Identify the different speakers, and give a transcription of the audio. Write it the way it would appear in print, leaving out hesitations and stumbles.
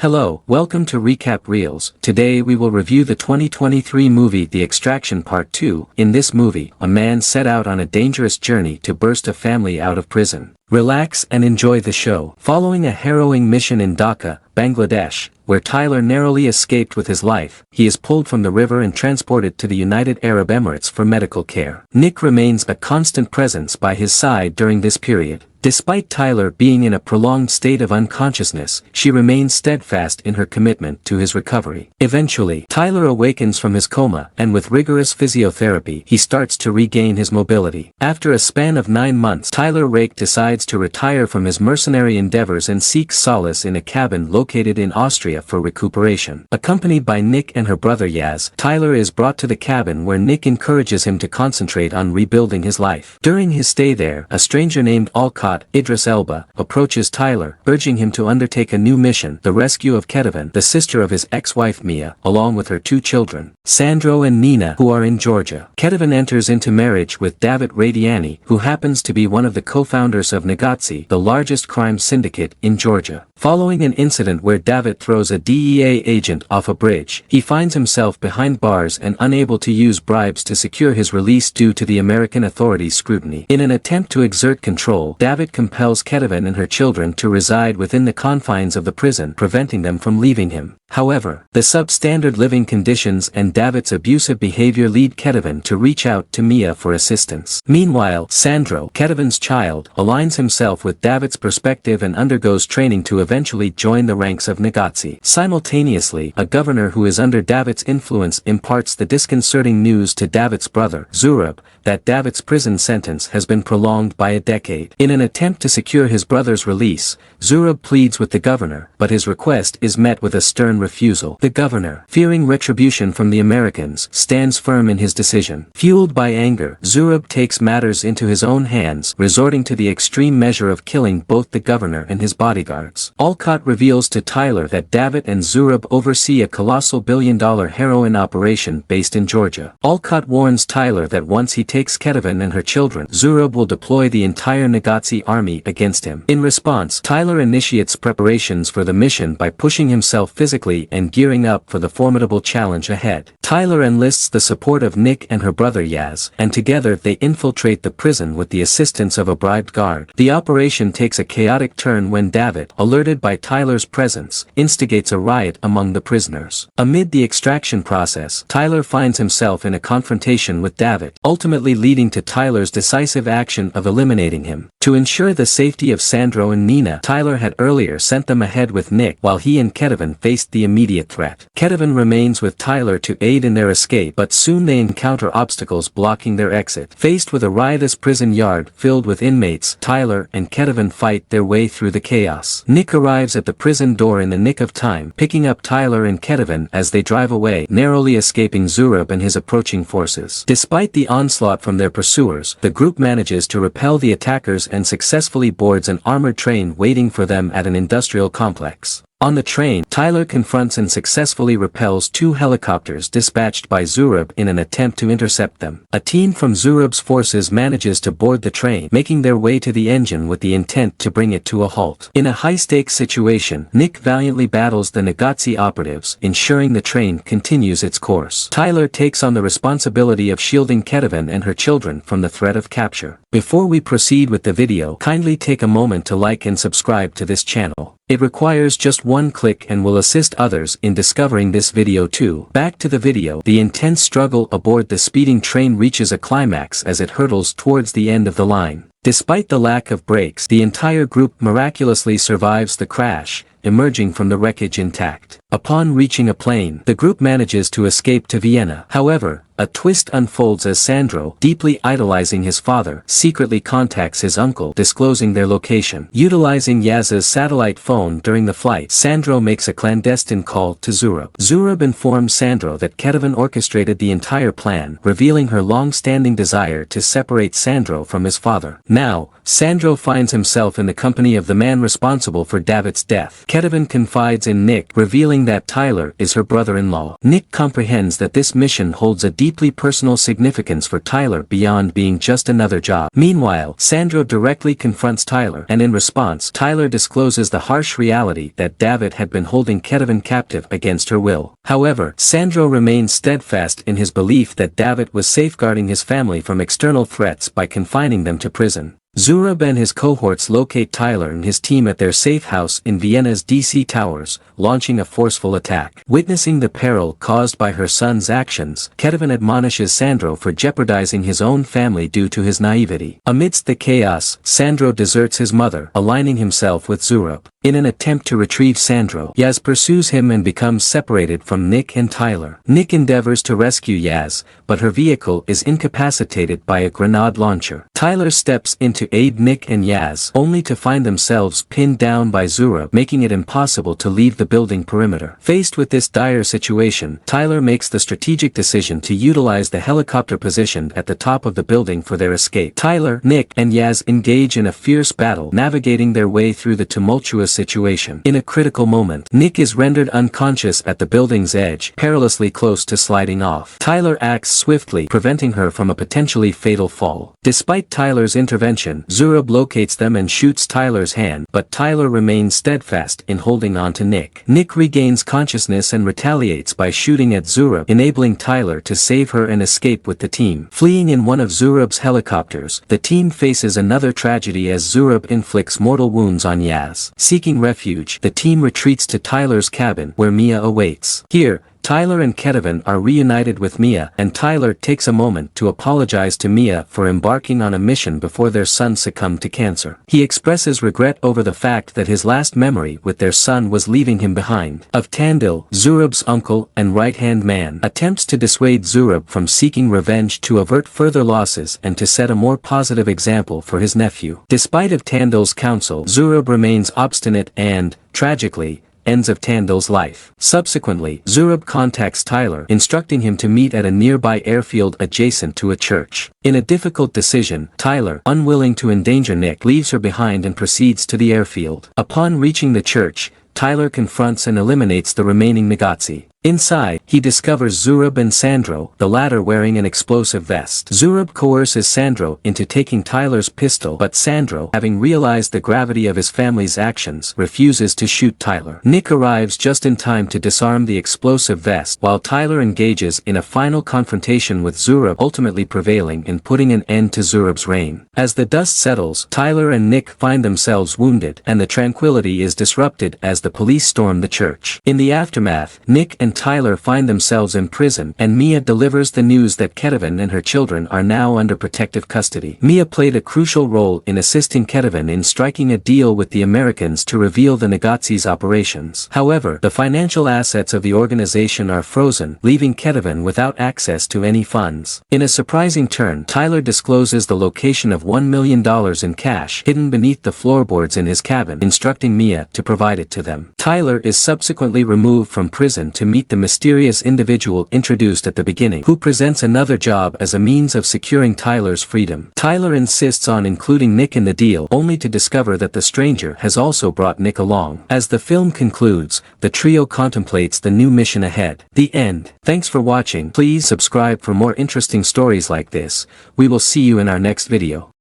Speaker 1: Hello, welcome to Recap Reels. Today we will review the 2023 movie The Extraction Part 2. In this movie, a man set out on a dangerous journey to burst a family out of prison. Relax and enjoy the show. Following a harrowing mission in Dhaka, Bangladesh, where Tyler narrowly escaped with his life, he is pulled from the river and transported to the United Arab Emirates for medical care. Nick remains a constant presence by his side during this period. Despite Tyler being in a prolonged state of unconsciousness, she remains steadfast in her commitment to his recovery. Eventually, Tyler awakens from his coma, and with rigorous physiotherapy, he starts to regain his mobility. After a span of 9 months, Tyler Rake decides to retire from his mercenary endeavors and seeks solace in a cabin located in Austria for recuperation. Accompanied by Nick and her brother Yaz, Tyler is brought to the cabin where Nick encourages him to concentrate on rebuilding his life. During his stay there, a stranger named Alcott Idris Elba approaches Tyler, urging him to undertake a new mission, the rescue of Ketavan, the sister of his ex-wife Mia, along with her 2 children, Sandro and Nina, who are in Georgia. Ketavan enters into marriage with David Radiani, who happens to be one of the co-founders of Negozzi, the largest crime syndicate in Georgia. Following an incident where David throws a DEA agent off a bridge, he finds himself behind bars and unable to use bribes to secure his release due to the American authorities' scrutiny. In an attempt to exert control, David compels Ketavan and her children to reside within the confines of the prison, preventing them from leaving him. However, the substandard living conditions and David's abusive behavior lead Ketavan to reach out to Mia for assistance. Meanwhile, Sandro, Ketavan's child, aligns himself with David's perspective and undergoes training to eventually join the ranks of Negozzi. Simultaneously, a governor who is under David's influence imparts the disconcerting news to David's brother, Zurab, that David's prison sentence has been prolonged by a decade. In an attempt to secure his brother's release, Zurab pleads with the governor, but his request is met with a stern refusal. The governor, fearing retribution from the Americans, stands firm in his decision. Fueled by anger, Zurab takes matters into his own hands, resorting to the extreme measure of killing both the governor and his bodyguards. Alcott reveals to Tyler that David and Zurab oversee a colossal billion-dollar heroin operation based in Georgia. Alcott warns Tyler that once he takes Ketavan and her children, Zurab will deploy the entire Negozzi army against him. In response, Tyler initiates preparations for the mission by pushing himself physically and gearing up for the formidable challenge ahead. Tyler enlists the support of Nick and her brother Yaz, and together they infiltrate the prison with the assistance of a bribed guard. The operation takes a chaotic turn when David, alerted by Tyler's presence, instigates a riot among the prisoners. Amid the extraction process, Tyler finds himself in a confrontation with David, ultimately leading to Tyler's decisive action of eliminating him. To ensure the safety of Sandro and Nina, Tyler had earlier sent them ahead with Nick while he and Ketavan faced the immediate threat. Ketavan remains with Tyler to aid in their escape, but soon they encounter obstacles blocking their exit. Faced with a riotous prison yard filled with inmates, Tyler and Ketavan fight their way through the chaos. Nick arrives at the prison door in the nick of time, picking up Tyler and Ketavan as they drive away, narrowly escaping Zurab and his approaching forces. Despite the onslaught from their pursuers, the group manages to repel the attackers and successfully boards an armored train waiting for them at an industrial complex. On the train, Tyler confronts and successfully repels 2 helicopters dispatched by Zurab in an attempt to intercept them. A team from Zurab's forces manages to board the train, making their way to the engine with the intent to bring it to a halt. In a high-stakes situation, Nick valiantly battles the Negozzi operatives, ensuring the train continues its course. Tyler takes on the responsibility of shielding Ketavan and her children from the threat of capture. Before we proceed with the video, kindly take a moment to like and subscribe to this channel. It requires just 1 click and will assist others in discovering this video too. Back to the video. The intense struggle aboard the speeding train reaches a climax as it hurtles towards the end of the line. Despite the lack of brakes, the entire group miraculously survives the crash, emerging from the wreckage intact. Upon reaching a plane, the group manages to escape to Vienna. However, a twist unfolds as Sandro, deeply idolizing his father, secretly contacts his uncle, disclosing their location. Utilizing Yaz's satellite phone during the flight, Sandro makes a clandestine call to Zurab. Zurab informs Sandro that Ketavan orchestrated the entire plan, revealing her long-standing desire to separate Sandro from his father. Now, Sandro finds himself in the company of the man responsible for David's death. Kevin confides in Nick, revealing that Tyler is her brother-in-law. Nick comprehends that this mission holds a deeply personal significance for Tyler beyond being just another job. Meanwhile, Sandro directly confronts Tyler, and in response, Tyler discloses the harsh reality that David had been holding Kevin captive against her will. However, Sandro remains steadfast in his belief that David was safeguarding his family from external threats by confining them to prison. Zurab and his cohorts locate Tyler and his team at their safe house in Vienna's DC Towers, launching a forceful attack. Witnessing the peril caused by her son's actions, Kevin admonishes Sandro for jeopardizing his own family due to his naivety. Amidst the chaos, Sandro deserts his mother, aligning himself with Zurab. In an attempt to retrieve Sandro, Yaz pursues him and becomes separated from Nick and Tyler. Nick endeavors to rescue Yaz, but her vehicle is incapacitated by a grenade launcher. Tyler steps in to aid Nick and Yaz, only to find themselves pinned down by Zurab, making it impossible to leave the building perimeter. Faced with this dire situation, Tyler makes the strategic decision to utilize the helicopter positioned at the top of the building for their escape. Tyler, Nick, and Yaz engage in a fierce battle, navigating their way through the tumultuous situation. In a critical moment, Nick is rendered unconscious at the building's edge, perilously close to sliding off. Tyler acts swiftly, preventing her from a potentially fatal fall. Despite Tyler's intervention, Zurab locates them and shoots Tyler's hand, but Tyler remains steadfast in holding on to Nick. Nick regains consciousness and retaliates by shooting at Zurab, enabling Tyler to save her and escape with the team. Fleeing in one of Zurab's helicopters, the team faces another tragedy as Zurab inflicts mortal wounds on Yaz. Seeking refuge, the team retreats to Tyler's cabin, where Mia awaits. Here, Tyler and Kevin are reunited with Mia, and Tyler takes a moment to apologize to Mia for embarking on a mission before their son succumbed to cancer. He expresses regret over the fact that his last memory with their son was leaving him behind. Of Tandil, Zurab's uncle and right-hand man, attempts to dissuade Zurab from seeking revenge to avert further losses and to set a more positive example for his nephew. Despite of Tandil's counsel, Zurab remains obstinate and, tragically, ends of Tandil's life. Subsequently, Zurab contacts Tyler, instructing him to meet at a nearby airfield adjacent to a church. In a difficult decision, Tyler, unwilling to endanger Nick, leaves her behind and proceeds to the airfield. Upon reaching the church, Tyler confronts and eliminates the remaining Negazzi. Inside, he discovers Zurab and Sandro, the latter wearing an explosive vest. Zurab coerces Sandro into taking Tyler's pistol, but Sandro, having realized the gravity of his family's actions, refuses to shoot Tyler. Nick arrives just in time to disarm the explosive vest, while Tyler engages in a final confrontation with Zurab, ultimately prevailing in putting an end to Zurab's reign. As the dust settles, Tyler and Nick find themselves wounded, and the tranquility is disrupted as the police storm the church. In the aftermath, Nick and Tyler find themselves in prison, and Mia delivers the news that Kevin and her children are now under protective custody. Mia played a crucial role in assisting Kevin in striking a deal with the Americans to reveal the Negazzi's operations. However, the financial assets of the organization are frozen, leaving Kevin without access to any funds. In a surprising turn, Tyler discloses the location of $1 million in cash hidden beneath the floorboards in his cabin, instructing Mia to provide it to them. Tyler is subsequently removed from prison to meet the mysterious individual introduced at the beginning, who presents another job as a means of securing Tyler's freedom. Tyler insists on including Nick in the deal, only to discover that the stranger has also brought Nick along. As the film concludes, the trio contemplates the new mission ahead. The end. Thanks for watching. Please subscribe for more interesting stories like this. We will see you in our next video.